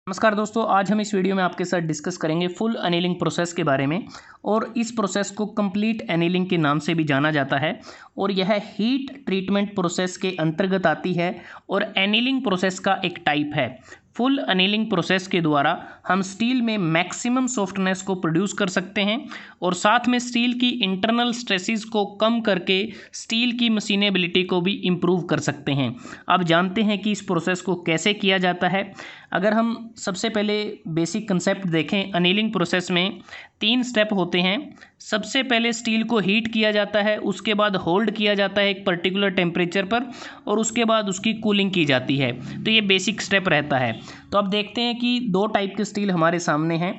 नमस्कार दोस्तों, आज हम इस वीडियो में आपके साथ डिस्कस करेंगे फुल अनिलिंग प्रोसेस के बारे में। और इस प्रोसेस को कंप्लीट एनीलिंग के नाम से भी जाना जाता है और यह हीट ट्रीटमेंट प्रोसेस के अंतर्गत आती है और एनीलिंग प्रोसेस का एक टाइप है। फुल अनिलिंग प्रोसेस के द्वारा हम स्टील में मैक्सिमम सॉफ्टनेस को प्रोड्यूस कर सकते हैं और साथ में स्टील की इंटरनल स्ट्रेसेस को कम करके स्टील की मशीनेबिलिटी को भी इम्प्रूव कर सकते हैं। अब जानते हैं कि इस प्रोसेस को कैसे किया जाता है। अगर हम सबसे पहले बेसिक कंसेप्ट देखें, अनिलिंग प्रोसेस में 3 स्टेप होते हैं। सबसे पहले स्टील को हीट किया जाता है, उसके बाद होल्ड किया जाता है एक पर्टिकुलर टेम्परेचर पर और उसके बाद उसकी कूलिंग की जाती है। तो ये बेसिक स्टेप रहता है। तो अब देखते हैं कि 2 टाइप के स्टील हमारे सामने हैं।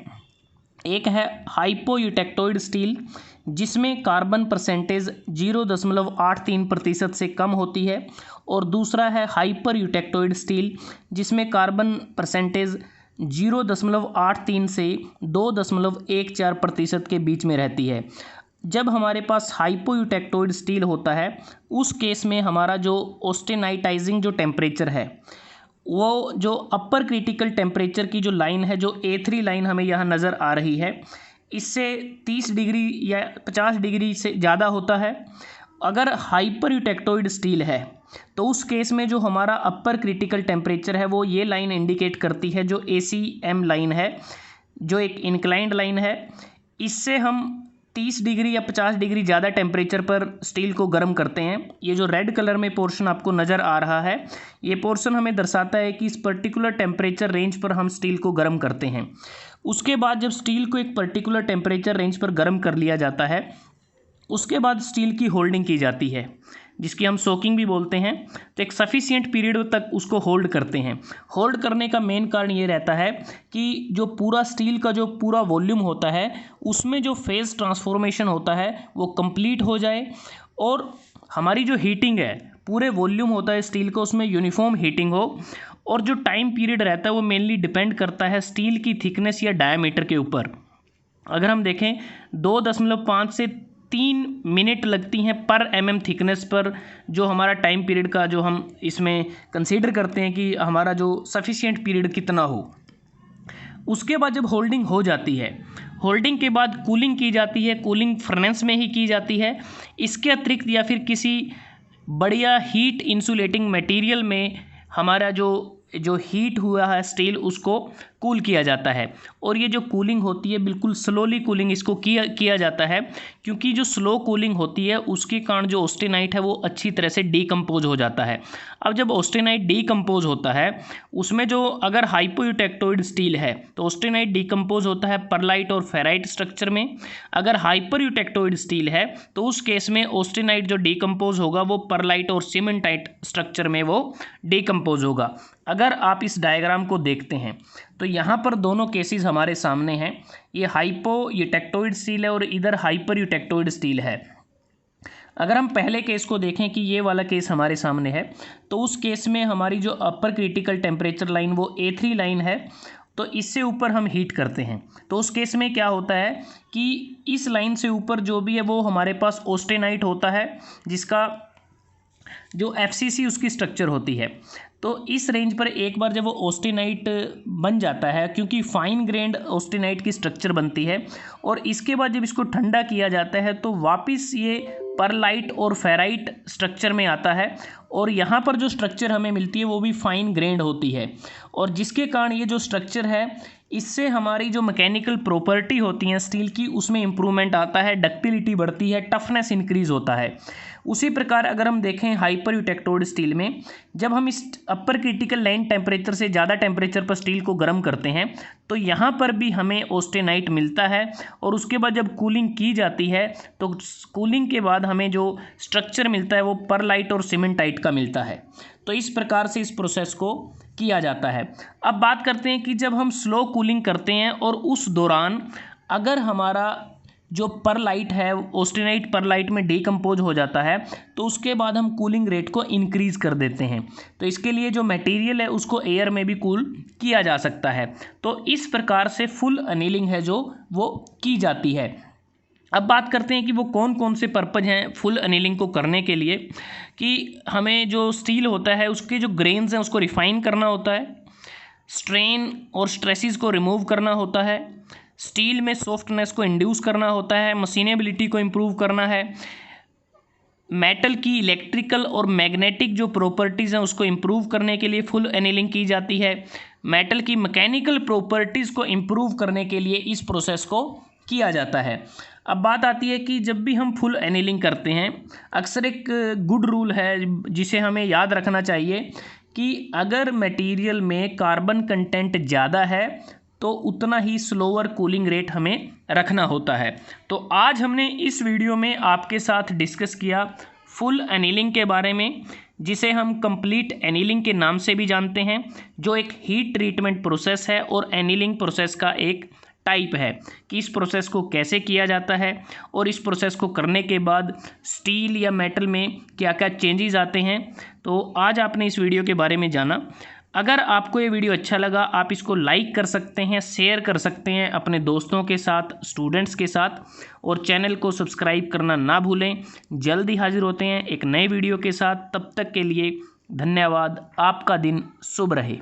एक है हाइपोयूटेक्टोइड स्टील, जिसमें कार्बन परसेंटेज 0.83% से कम होती है, और दूसरा है हाइपर यूटेक्टोइड स्टील, जिसमें कार्बन परसेंटेज 0.83 से 2.14% के बीच में रहती है। जब हमारे पास हाइपोयूटेक्टोइड स्टील होता है, उस केस में हमारा जो ऑस्टेनाइटाइजिंग जो टेम्परेचर है, वो जो अपर क्रिटिकल टेम्परेचर की जो लाइन है, जो A3 लाइन हमें यहाँ नज़र आ रही है, इससे 30 डिग्री या 50 डिग्री से ज़्यादा होता है। अगर हाइपर यूटेक्टोइड स्टील है तो उस केस में जो हमारा अपर क्रिटिकल टेम्परेचर है वो ये लाइन इंडिकेट करती है, जो ACM लाइन है, जो एक इंक्लाइंड लाइन है। इससे हम 30 डिग्री या 50 डिग्री ज़्यादा टेम्परेचर पर स्टील को गर्म करते हैं। ये जो रेड कलर में पोर्शन आपको नज़र आ रहा है, ये पोर्शन हमें दर्शाता है कि इस पर्टिकुलर टेम्परेचर रेंज पर हम स्टील को गर्म करते हैं। उसके बाद जब स्टील को एक पर्टिकुलर टेम्परेचर रेंज पर गर्म कर लिया जाता है, उसके बाद स्टील की होल्डिंग की जाती है, जिसकी हम सोकिंग भी बोलते हैं। तो एक सफिशिएंट पीरियड तक उसको होल्ड करते हैं। होल्ड करने का मेन कारण ये रहता है कि जो पूरा स्टील का जो पूरा वॉल्यूम होता है, उसमें जो फेज़ ट्रांसफॉर्मेशन होता है वो कंप्लीट हो जाए, और हमारी जो हीटिंग है, पूरे वॉल्यूम होता है स्टील का, उसमें यूनिफॉर्म हीटिंग हो। और जो टाइम पीरियड रहता है वो मेनली डिपेंड करता है स्टील की थिकनेस या डायमीटर के ऊपर। अगर हम देखें 2.5 से 3 मिनट लगती हैं पर mm थिकनेस पर, जो हमारा टाइम पीरियड का जो हम इसमें कंसीडर करते हैं कि हमारा जो सफिशिएंट पीरियड कितना हो। उसके बाद जब होल्डिंग हो जाती है, होल्डिंग के बाद कूलिंग की जाती है। कूलिंग फर्नेस में ही की जाती है। इसके अतिरिक्त या फिर किसी बढ़िया हीट इंसुलेटिंग मटेरियल में हमारा जो हीट हुआ है स्टील, उसको कूल किया जाता है। और ये जो कूलिंग होती है, बिल्कुल स्लोली कूलिंग इसको किया जाता है, क्योंकि जो स्लो कूलिंग होती है उसके कारण जो ऑस्टेनाइट है वो अच्छी तरह से डीकम्पोज हो जाता है। अब जब ऑस्टेनाइट डीकम्पोज होता है, उसमें जो अगर हाइपोयूटेक्टोइड स्टील है तो ऑस्टेनाइट डीकम्पोज होता है परलाइट और फेराइट स्ट्रक्चर में। अगर हाइपर यूटेक्टोइड स्टील है तो उस केस में ऑस्टेनाइट जो डीकम्पोज होगा वो परलाइट और सीमेंटाइट स्ट्रक्चर में वो डीकम्पोज होगा। अगर आप इस डायग्राम को देखते हैं तो यहाँ पर दोनों केसेस हमारे सामने हैं। ये हाइपो यूटेक्टोइड स्टील है और इधर हाइपर यूटेक्टोइड स्टील है। अगर हम पहले केस को देखें कि ये वाला केस हमारे सामने है, तो उस केस में हमारी जो अपर क्रिटिकल टेम्परेचर लाइन वो A3 लाइन है, तो इससे ऊपर हम हीट करते हैं। तो उस केस में क्या होता है कि इस लाइन से ऊपर जो भी है वो हमारे पास ऑस्टेनाइट होता है, जिसका जो FCC उसकी स्ट्रक्चर होती है। तो इस रेंज पर एक बार जब वो ऑस्टेनाइट बन जाता है, क्योंकि फाइन ग्रेन्ड ऑस्टेनाइट की स्ट्रक्चर बनती है, और इसके बाद जब इसको ठंडा किया जाता है तो वापस ये परलाइट और फेराइट स्ट्रक्चर में आता है, और यहाँ पर जो स्ट्रक्चर हमें मिलती है वो भी फाइन ग्रेन्ड होती है। और जिसके कारण ये जो स्ट्रक्चर है, इससे हमारी जो मैकेनिकल प्रॉपर्टी होती हैं स्टील की, उसमें इम्प्रूवमेंट आता है, डक्टिलिटी बढ़ती है, टफनेस इंक्रीज होता है। उसी प्रकार अगर हम देखें हाइपर यूटेक्टोइड स्टील में, जब हम इस अपर क्रिटिकल लाइन टेम्परेचर से ज़्यादा टेम्परेचर पर स्टील को गर्म करते हैं, तो यहाँ पर भी हमें ऑस्टेनाइट मिलता है। और उसके बाद जब कूलिंग की जाती है तो कूलिंग के बाद हमें जो स्ट्रक्चर मिलता है वो परलाइट और सीमेंटाइट का मिलता है। तो इस प्रकार से इस प्रोसेस को किया जाता है। अब बात करते हैं कि जब हम स्लो कूलिंग करते हैं और उस दौरान अगर हमारा जो परलाइट है ऑस्टेनाइट परलाइट में डीकम्पोज हो जाता है, तो उसके बाद हम कूलिंग रेट को इंक्रीज़ कर देते हैं। तो इसके लिए जो मटेरियल है उसको एयर में भी कूल किया जा सकता है। तो इस प्रकार से फुल अनिलिंग है जो वो की जाती है। अब बात करते हैं कि वो कौन कौन से पर्पज़ हैं फुल अनिलिंग को करने के लिए। कि हमें जो स्टील होता है उसके जो ग्रेन्स हैं उसको रिफ़ाइन करना होता है, स्ट्रेन और स्ट्रेसिस को रिमूव करना होता है, स्टील में सॉफ्टनेस को इंड्यूस करना होता है, मशीनेबिलिटी को इम्प्रूव करना है, मेटल की इलेक्ट्रिकल और मैग्नेटिक जो प्रॉपर्टीज़ हैं उसको इम्प्रूव करने के लिए फुल एनीलिंग की जाती है, मेटल की मैकेनिकल प्रॉपर्टीज़ को इम्प्रूव करने के लिए इस प्रोसेस को किया जाता है। अब बात आती है कि जब भी हम फुल एनीलिंग करते हैं, अक्सर एक गुड रूल है जिसे हमें याद रखना चाहिए कि अगर मटेरियल में कार्बन कंटेंट ज़्यादा है तो उतना ही स्लोअर कूलिंग रेट हमें रखना होता है। तो आज हमने इस वीडियो में आपके साथ डिस्कस किया फुल एनीलिंग के बारे में, जिसे हम कंप्लीट एनीलिंग के नाम से भी जानते हैं, जो एक हीट ट्रीटमेंट प्रोसेस है और एनीलिंग प्रोसेस का एक टाइप है कि इस प्रोसेस को कैसे किया जाता है और इस प्रोसेस को करने के बाद स्टील या मेटल में क्या क्या चेंजेस आते हैं। तो आज आपने इस वीडियो के बारे में जाना। अगर आपको ये वीडियो अच्छा लगा, आप इसको लाइक कर सकते हैं, शेयर कर सकते हैं अपने दोस्तों के साथ, स्टूडेंट्स के साथ, और चैनल को सब्सक्राइब करना ना भूलें। जल्दी हाजिर होते हैं एक नए वीडियो के साथ, तब तक के लिए धन्यवाद। आपका दिन शुभ रहे।